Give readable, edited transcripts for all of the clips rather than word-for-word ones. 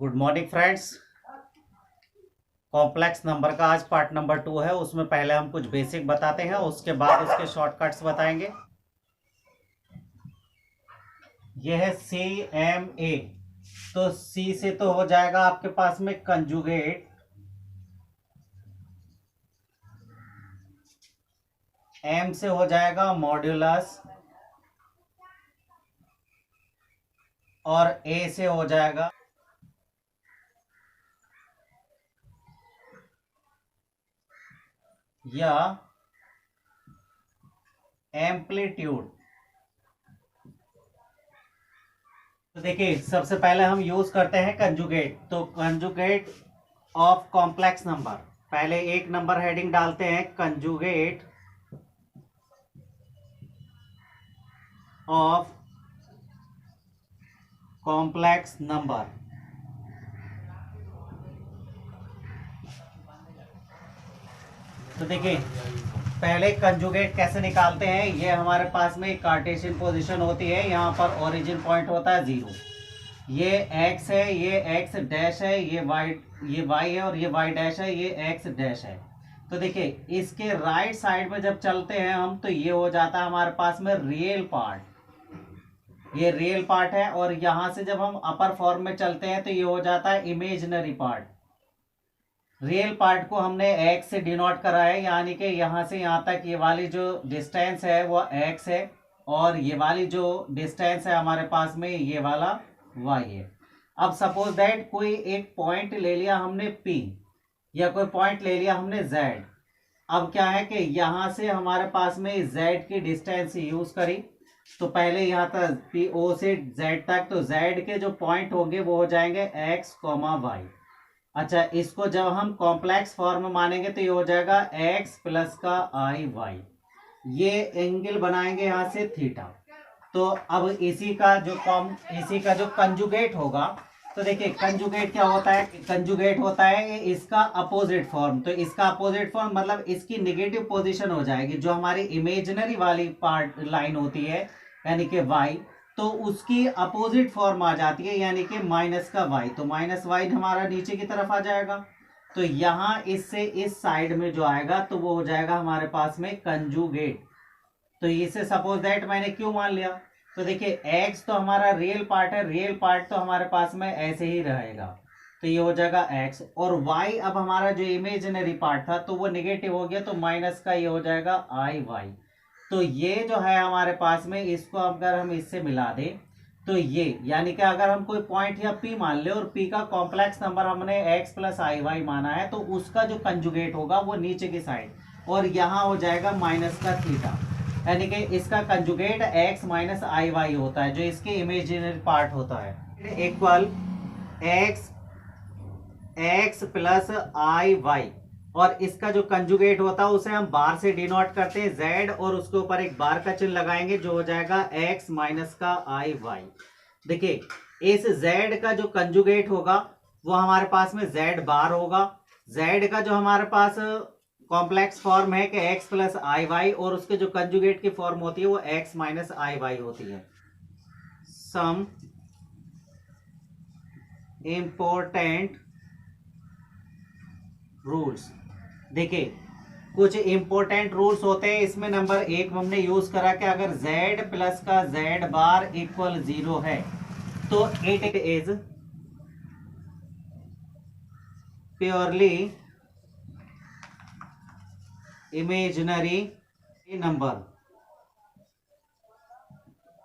Good morning friends. Complex number का आज part number 2 है। उसमें पहले हम कुछ बेसिक बताते हैं, उसके बाद उसके शॉर्टकट्स बताएंगे। यह है सी एम ए। तो सी से तो हो जाएगा आपके पास में कंजुगेट, एम से हो जाएगा मॉड्यूलस, और ए से हो जाएगा या एम्पलीट्यूड। तो देखिए, सबसे पहले हम यूज करते हैं कंजुगेट। तो कंजुगेट ऑफ कॉम्प्लेक्स नंबर, पहले एक नंबर हेडिंग डालते हैं, कंजुगेट ऑफ कॉम्प्लेक्स नंबर। तो देखिए, पहले कंजुगेट कैसे निकालते हैं। ये हमारे पास में कार्टेशियन पोजीशन होती है, यहाँ पर ओरिजिन पॉइंट होता है 0। ये x है, ये x डैश है, ये y है, और ये y डैश है, ये x डैश है। तो देखिए, इसके राइट साइड में जब चलते हैं हम, तो ये हो जाता है हमारे पास में रियल पार्ट, ये रियल पार्ट है। और यहां से जब हम अपर फॉर्म में चलते हैं तो ये हो जाता है इमेजिनरी पार्ट। रियल पार्ट को हमने x से डिनोट करा है, यानी कि यहां से यहां तक ये वाली जो डिस्टेंस है वो x है, और ये वाली जो डिस्टेंस है हमारे पास में ये वाला y है। अब सपोज दैट कोई एक पॉइंट ले लिया हमने P, या कोई पॉइंट ले लिया हमने Z। अब क्या है कि यहां से हमारे पास में Z की डिस्टेंस यूज करी, तो पहले यहां तक P O से Z तक, तो Z के जो पॉइंट होंगे वो हो जाएंगे x, y। अच्छा, इसको जब हम कॉम्प्लेक्स फॉर्म में मानेंगे तो ये हो जाएगा x प्लस का i y। ये एंगल बनाएंगे यहां से थीटा। तो अब इसी का जो कंजुगेट होगा, तो देखिए कंजुगेट क्या होता है। कंजुगेट होता है इसका अपोजिट फॉर्म। तो इसका अपोजिट फॉर्म मतलब इसकी नेगेटिव पोजीशन हो जाएगी, जो हमारी इमेजिनरी वाली पार्ट लाइन होती है यानी कि y, तो उसकी अपोजिट फॉर्म आ जाती है, यानी कि माइनस का y। तो माइनस y हमारा नीचे की तरफ आ जाएगा। तो यहां इससे इस साइड में जो आएगा तो वो हो जाएगा हमारे पास में कंजुगेट। तो इसे सपोज दैट मैंने क्यों मान लिया। तो देखिए, x तो हमारा रियल पार्ट है, रियल पार्ट तो हमारे पास में ऐसे ही रहेगा, तो ये हो जाएगा x। और y अब हमारा जो इमेजिनरी पार्ट था तो वो निगेटिव हो गया, तो माइनस का ये हो जाएगा i y। तो ये जो है हमारे पास में, इसको अगर हम इससे मिला दें तो ये, यानी कि अगर हम कोई पॉइंट या P मान ले और P का कॉम्प्लेक्स नंबर हमने x प्लस आई वाई माना है, तो उसका जो कंजुगेट होगा वो नीचे की साइड, और यहाँ हो जाएगा माइनस का थीटा, यानी कि इसका कंजुगेट x माइनस आई वाई होता है, जो इसके इमेजिनरी पार्ट होता है, equal x plus i Y. और इसका जो कंजुगेट होता है उसे हम बार से डिनोट करते हैं z, और उसके ऊपर एक बार का चिन्ह लगाएंगे, जो हो जाएगा x माइनस का आई वाई। देखिए, इस z का जो कंजुगेट होगा वो हमारे पास में z बार होगा। z का जो हमारे पास कॉम्प्लेक्स फॉर्म है कि x प्लस आई वाई, और उसके जो कंजुगेट की फॉर्म होती है वो x माइनस आई वाई होती है। Some important rules. देखिए, कुछ इंपॉर्टेंट रूल्स होते हैं इसमें। नंबर 1 हमने यूज करा कि अगर z प्लस का z बार इक्वल 0 है तो it is purely imaginary number.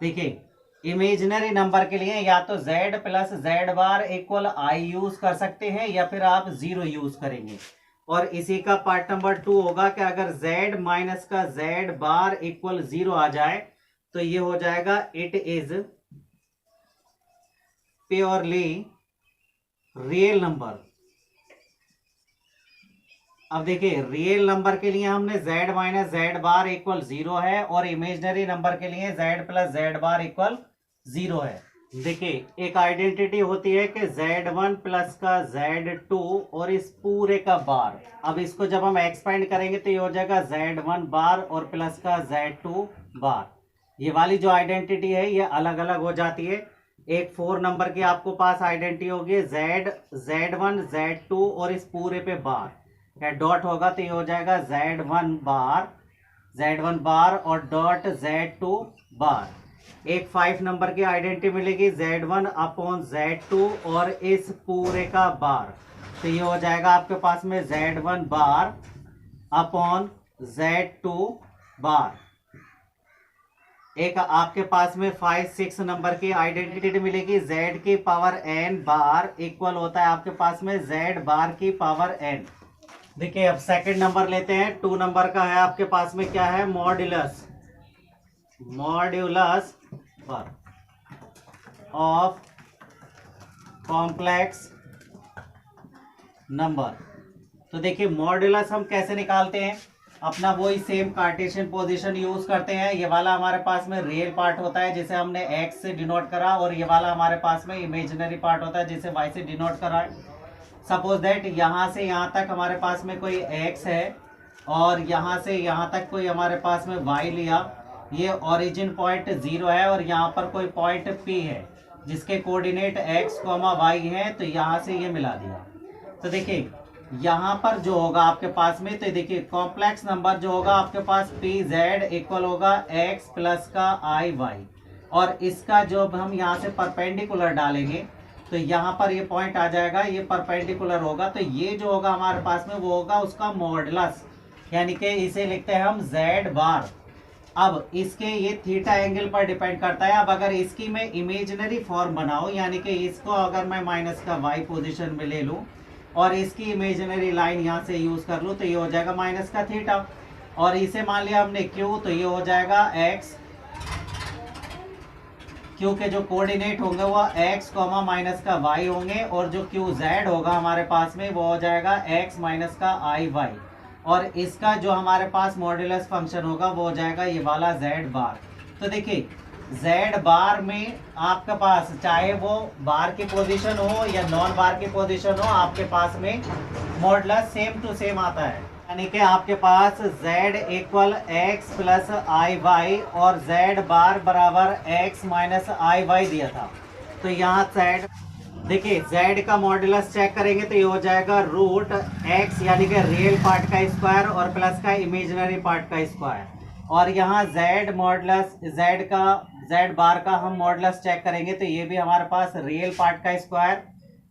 देखिए, इमेजिनरी नंबर के लिए या तो z plus z bar equal i use कर सकते हैं, या फिर आप 0 यूज करेंगे। और इसी का पार्ट नंबर 2 होगा कि अगर z माइनस का z बार इक्वल 0 आ जाए तो ये हो जाएगा it is purely real number. अब देखिए, रियल नंबर के लिए हमने z minus z bar equal 0 है, और इमेजिनरी नंबर के लिए z plus z bar equal 0 है। देखिए, एक आइडेंटिटी होती है कि z1 प्लस का z2 और इस पूरे का बार। अब इसको जब हम एक्सपेंड करेंगे तो ये हो जाएगा z1 बार और प्लस का z2 बार। ये वाली जो आइडेंटिटी है ये अलग अलग हो जाती है। एक 4 नंबर की आपको पास आइडेंटिटी होगी Z, Z1, Z2 और इस पूरे पे बार या डॉट होगा तो ये हो जाएगा Z1 बार और डॉट Z2 बार। एक 5 नंबर की आइडेंटिटी मिलेगी Z1 अपॉन Z2 और इस पूरे का बार, तो ये हो जाएगा आपके पास में Z1 बार अपॉन Z2 बार। एक आपके पास में 5, 6 नंबर की आइडेंटिटी मिलेगी Z की पावर n बार इक्वल होता है आपके पास में Z बार की पावर n। देखिए अब सेकंड नंबर लेते हैं। 2 नंबर का है आपके पास में क्या है, मॉड्यूलस ऑफ कॉम्प्लेक्स नंबर। तो देखिए मॉड्यूलस हम कैसे निकालते हैं, अपना वही सेम कार्टेशियन पोजीशन यूज करते हैं। ये वाला हमारे पास में रियल पार्ट होता है जिसे हमने x से डिनोट करा, और ये वाला हमारे पास में इमेजिनरी पार्ट होता है जिसे y से डिनोट करा है। सपोज दैट यहाँ से यहाँ तक हमारे पास में कोई x है और यहाँ से यहाँ तक कोई हमारे पास में y लिया। ये ओरिजिन पॉइंट 0 है और यहाँ पर कोई पॉइंट P है जिसके कोऑर्डिनेट x, y है, तो यहाँ से ये मिला दिया। तो देखिए यहाँ पर जो होगा आपके पास में, तो देखिए कॉम्प्लेक्स नंबर जो होगा आपके पास PZ इक्वल होगा x प्लस का IY, और इसका जो हम यहाँ से परपेंडिकुलर डालेंगे तो यहाँ पर ये पॉइंट आ जाएगा, ये परपेंडिकुलर होगा, तो ये जो होगा हमारे पास में वो होगा उसका मॉडुलस, यानी कि इसे लिखते हैं हम Z बार। अब इसके ये थीटा एंगल पर डिपेंड करता है। अब अगर इसकी मैं इमेजिनरी फॉर्म बनाऊं, यानी कि इसको अगर मैं माइनस का y पोजीशन में ले लूं और इसकी इमेजिनरी लाइन यहाँ से यूज कर लूँ, तो ये हो जाएगा माइनस का थीटा, और इसे मान लिया हमने क्यू, तो ये हो जाएगा x। क्यू के जो कोऑर्डिनेट होंगे वो x माइनस का y होंगे, और जो क्यू z होगा हमारे पास में वो हो जाएगा x माइनस का IY, और इसका जो हमारे पास मॉड्यूलस फंक्शन होगा वो हो जाएगा ये वाला Z बार। तो देखिए Z बार में आपके पास चाहे वो बार की पोजीशन हो या नॉन बार की पोजीशन हो, आपके पास में मॉडुलस सेम टू सेम आता है। यानी कि आपके पास Z equal x plus IY और Z बार बराबर x माइनस IY दिया था। तो यहाँ Z देखिए Z का मॉडुलस चेक करेंगे तो ये हो जाएगा रूट x, यानी कि रियल पार्ट का स्क्वायर और प्लस का इमेजिनरी पार्ट का स्क्वायर, और यहाँ Z मॉडुलस Z बार का हम मॉडुलस चेक करेंगे तो ये भी हमारे पास रियल पार्ट का स्क्वायर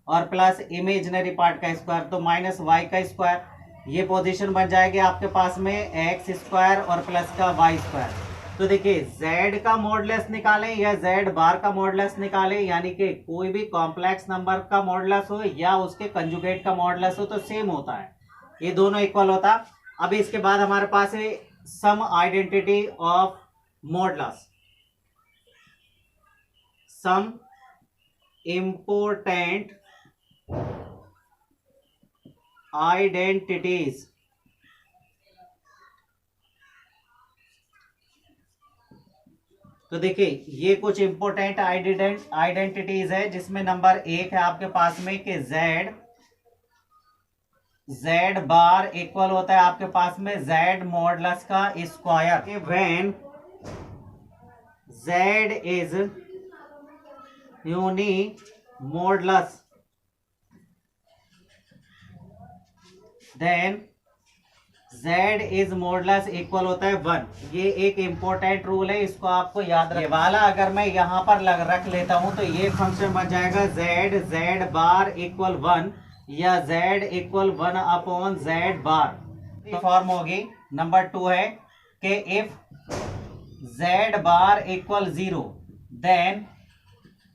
और प्लस इमेजिनरी पार्ट का स्क्वायर, तो माइनस y का स्क्वायर। ये पोजीशन बन जाएगी आपके पास में x स्क्वायर और प्लस का y स्क्वायर। तो देखिए Z का मॉडुलस निकालें या Z बार का मॉडुलस निकालें, यानी कि कोई भी कॉम्प्लेक्स नंबर का मॉडुलस हो या उसके कंजुगेट का मॉडुलस हो तो सेम होता है, ये दोनों इक्वल होता। अब इसके बाद हमारे पास है some identity of modulus, some important identities. तो देखिए ये कुछ इंपोर्टेंट आइडेंटिटीज है, जिसमें नंबर 1 है आपके पास में कि Z बार इक्वल होता है आपके पास में Z मॉडुलस का square when Z is unimodulus, then Z is modulus equal होता है 1। ये एक इंपॉर्टेंट रूल है, इसको आपको याद रखना। ये वाला अगर मैं यहाँ पर रख लेता हूँ तो ये फंक्शन बन जाएगा Z बार इक्वल 1 या Z equal 1 upon Z bar. Form होगी नंबर 2 है कि if Z bar equal 0 then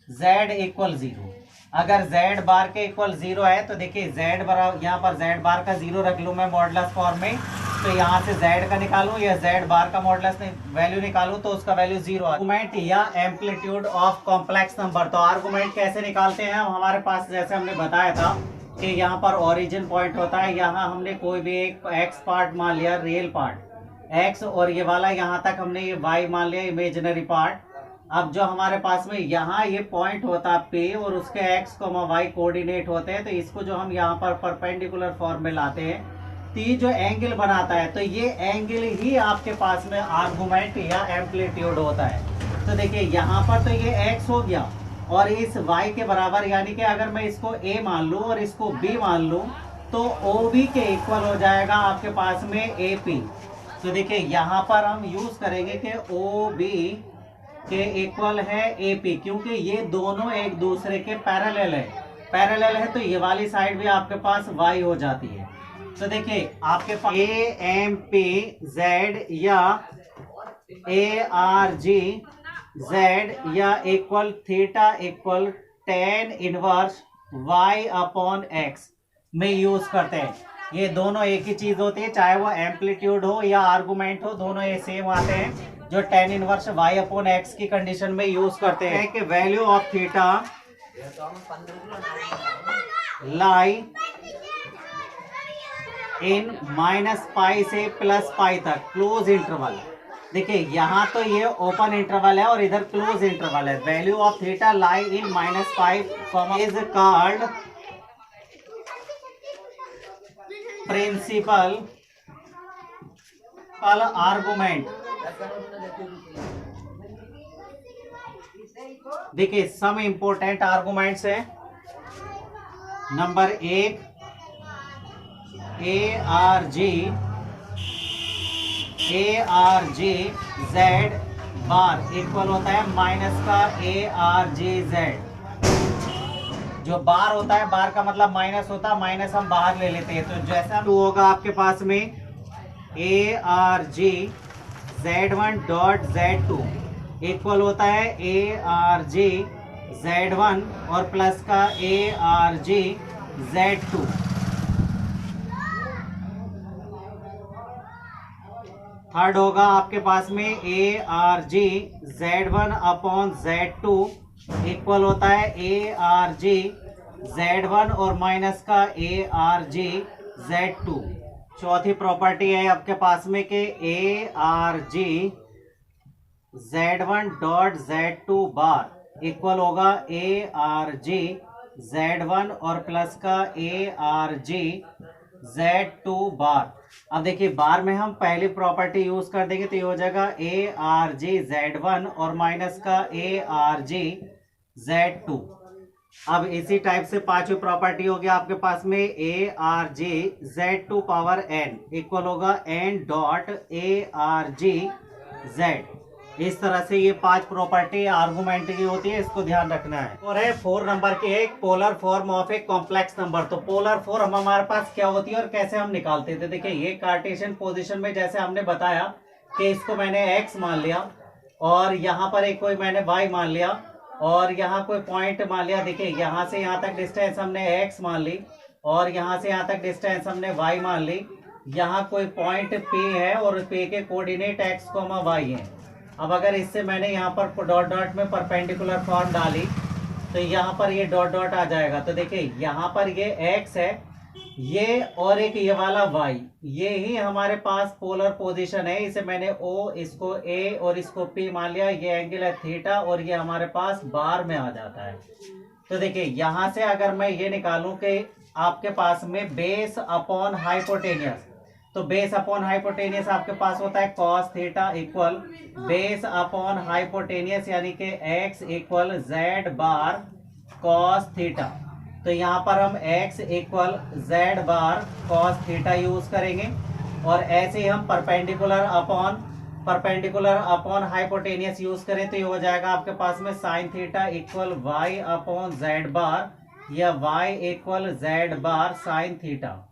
Z equal 0। अगर Z बार के इक्वल 0 है तो देखिए Z बराबर, यहाँ पर Z बार का 0 रख लूँ मैं मॉडुलस फॉर्म में, तो यहाँ से Z का निकालूं या Z बार का मॉडुलस वैल्यू निकालूं तो उसका वैल्यू 0 है। आर्गुमेंट या एम्पलीट्यूड ऑफ कॉम्प्लेक्स नंबर, तो आर्गुमेंट कैसे निकालते हैं हम, हमारे पास जैसे हमने बताया था कि यहाँ पर ओरिजिन पॉइंट होता है, यहाँ हमने कोई भी एक x पार्ट मान लिया, रियल पार्ट x, और ये वाला यहाँ तक हमने ये y मान लिया, इमेजिनरी पार्ट। अब जो हमारे पास में यहाँ ये पॉइंट होता है P और उसके x, y कोऑर्डिनेट होते हैं, तो इसको जो हम यहाँ पर परपेंडिकुलर फॉर्म में लाते हैं तो ये जो एंगल बनाता है, तो ये एंगल ही आपके पास में आर्गुमेंट या एम्पलीट्यूड होता है। तो देखिए यहाँ पर तो ये x हो गया और इस y के बराबर, यानी कि अगर मैं इसको a मान लूं और इसको b मान लूं तो OB के इक्वल हो जाएगा आपके पास में AP। तो देखिए यहाँ पर हम यूज करेंगे कि OB के इक्वल है AP, क्योंकि ये दोनों एक दूसरे के पैरेलल है। पैरेलल है तो ये वाली साइड भी आपके पास y हो जाती है। तो देखिए आपके पास AMPZ या ARGZ या equal theta equal tan inverse y upon x में यूज करते हैं। ये दोनों एक ही चीज होती है, चाहे वो एम्पलीट्यूड हो या आर्गुमेंट हो, दोनों ये सेम आते हैं। जो tan inverse y upon x की कंडीशन में यूज करते हैं कि value of theta lie in -π से +π तक क्लोज इंटरवल। देखिए यहाँ तो ये ओपन इंटरवल है और इधर क्लोज इंटरवल है। Value of theta lie in -π is called principal argument. देखिए सम इंपोर्टेंट आर्गुमेंट्स है। नंबर 1 ARG बार इक्वल होता है माइनस का ARGZ। जो बार होता है, बार का मतलब माइनस होता है, माइनस हम बाहर ले लेते हैं। तो जैसा होगा आपके पास में ARGZ1 डॉट Z2 इक्वल होता है ARGZ1 और प्लस का ARGZ2। थर्ड होगा आपके पास में ARGZ1 अपॉन Z2 इक्वल होता है ARGZ1 और माइनस का ARGZ2। चौथी प्रॉपर्टी है आपके पास में कि ARGZ1 डॉट Z2 बार इक्वल होगा ARGZ1 और प्लस का ARGZ2 बार। अब देखिए बार में हम पहली प्रॉपर्टी यूज कर देंगे तो ये हो जाएगा ARGZ1 और माइनस का ARGZ2। अब इसी टाइप से पांचवी प्रॉपर्टी होगी आपके पास में ARGZ2 पावर n इक्वल होगा n डॉट ARGZ। इस तरह से ये पांच प्रॉपर्टी आर्गुमेंट की होती है, इसको ध्यान रखना है। और है 4 नंबर की एक polar form of a complex number. तो पोलर फॉर्म हमारे पास क्या होती है और कैसे हम निकालते थे। देखिए ये कार्टेशियन पोजीशन में जैसे हमने बताया कि इसको मैंने x मान लिया और यहाँ पर एक कोई मैंने y मान लिया और यहाँ कोई पॉइंट मान लिया। देखिए यहाँ से यहाँ तक डिस्टेंस हमने x मान ली और यहाँ से यहाँ तक डिस्टेंस हमने y मान ली। यहाँ कोई पॉइंट P है और P के कोऑर्डिनेट x, y है। अब अगर इससे मैंने यहाँ पर डॉट डॉट में परपेंडिकुलर फॉर्म डाली तो यहाँ पर ये डॉट डॉट आ जाएगा। तो देखिए यहाँ पर ये x है, ये और एक ये वाला y, ये ही हमारे पास पोलर पोजीशन है। इसे मैंने O, इसको A और इसको P मान लिया। ये एंगल है थीटा और ये हमारे पास बार में आ जाता है। तो देखिए यहाँ से अगर मैं ये निकालूं कि आपके पास में बेस अपॉन हाइपोटेनियस, तो बेस अपॉन हाइपोटेनियस आपके पास होता है cos theta equal base upon hypotenuse यानी कि x इक्वल z बार कॉस थीटा। तो यहाँ पर हम x इक्वल z बार कॉस थीटा यूज करेंगे और ऐसे ही हम परपेंडिकुलर अपॉन हाइपोटेनियस यूज करें तो ये हो जाएगा आपके पास में sine theta equal y upon z बार या y इक्वल z बार साइन थीटा।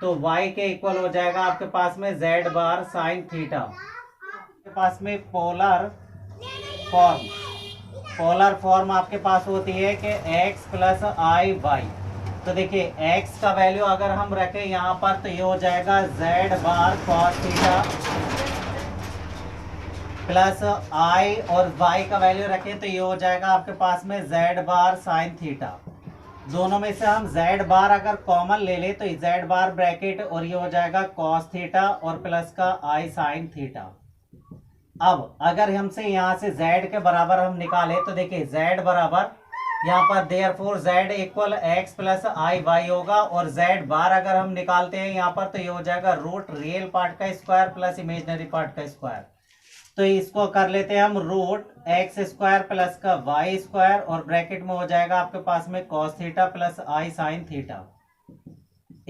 तो y के इक्वल हो जाएगा आपके पास में z बार साइन थीटा। आपके पास में पोलर फॉर्म आपके पास होती है कि x प्लस आई वाई। तो देखिए x का वैल्यू अगर हम रखें यहाँ पर तो ये हो जाएगा z bar cos theta plus i और y का वैल्यू रखें तो ये हो जाएगा आपके पास में z बार साइन थीटा। दोनों में से हम z बार अगर कॉमन ले ले तो z बार ब्रैकेट और ये हो जाएगा cos थीटा और प्लस का i sin थीटा। अब अगर हमसे यहाँ से z के बराबर हम निकाले तो देखिए z बराबर यहाँ पर therefore z equal x plus i y होगा और z बार अगर हम निकालते हैं यहाँ पर तो ये हो जाएगा रूट रियल पार्ट का स्क्वायर प्लस इमेजनरी पार्ट का स्क्वायर। तो इसको कर लेते हैं हम रूट एक्स स्क्वायर प्लस का वाई स्क्वायर और ब्रैकेट में हो जाएगा आपके पास में कॉस थीटा प्लस आई साइन थीटा।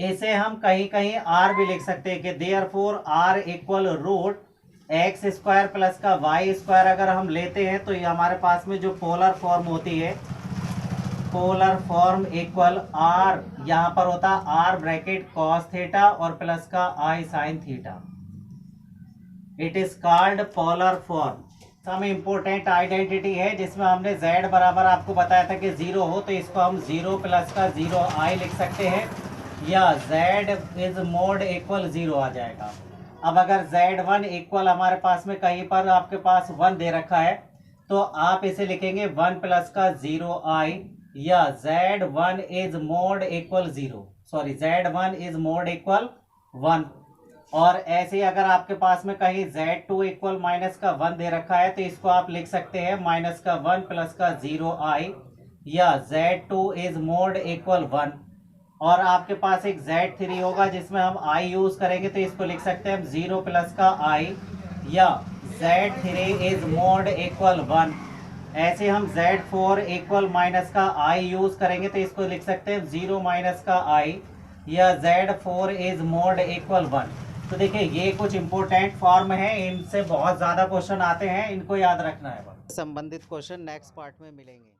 इसे हम कहीं कहीं आर भी लिख सकते हैं कि therefore R equal root X square plus का वाई स्क्वायर अगर हम लेते हैं तो ये हमारे पास में जो पोलर फॉर्म होती है, पोलर फॉर्म इक्वल आर, यहाँ पर होता है आर ब्रैकेट कॉस थीटा और प्लस का i sine theta. It is called polar form. Some important identity है जिसमें हमने z बराबर आपको बताया था कि 0 हो, तो इसको हम 0 प्लस का 0 आई लिख सकते हैं, या z इज मोड इक्वल 0 आ जाएगा। अब अगर z1 इक्वल हमारे पास में कहीं पर आपके पास 1 दे रखा है तो आप इसे लिखेंगे 1 प्लस का 0 आई, या z1 is mode equal 0, sorry z1 is mode equal 1। और ऐसे ही अगर आपके पास में कहीं z2 इक्वल माइनस का 1 दे रखा है तो इसको आप लिख सकते हैं माइनस का 1 प्लस का 0 आई, या z2 इज मोड इक्वल 1। और आपके पास एक z3 होगा जिसमें हम i यूज करेंगे तो इसको लिख सकते हैं हम 0 प्लस का i, या z3 इज मोड इक्वल 1। ऐसे हम z4 इक्वल माइनस का i यूज करेंगे तो इसको लिख सकते हैं 0 माइनस का i, या z4 इज मोड इक्वल 1। तो देखिए ये कुछ इंपॉर्टेंट फॉर्म है, इनसे बहुत ज्यादा क्वेश्चन आते हैं, इनको याद रखना है। संबंधित क्वेश्चन नेक्स्ट पार्ट में मिलेंगे।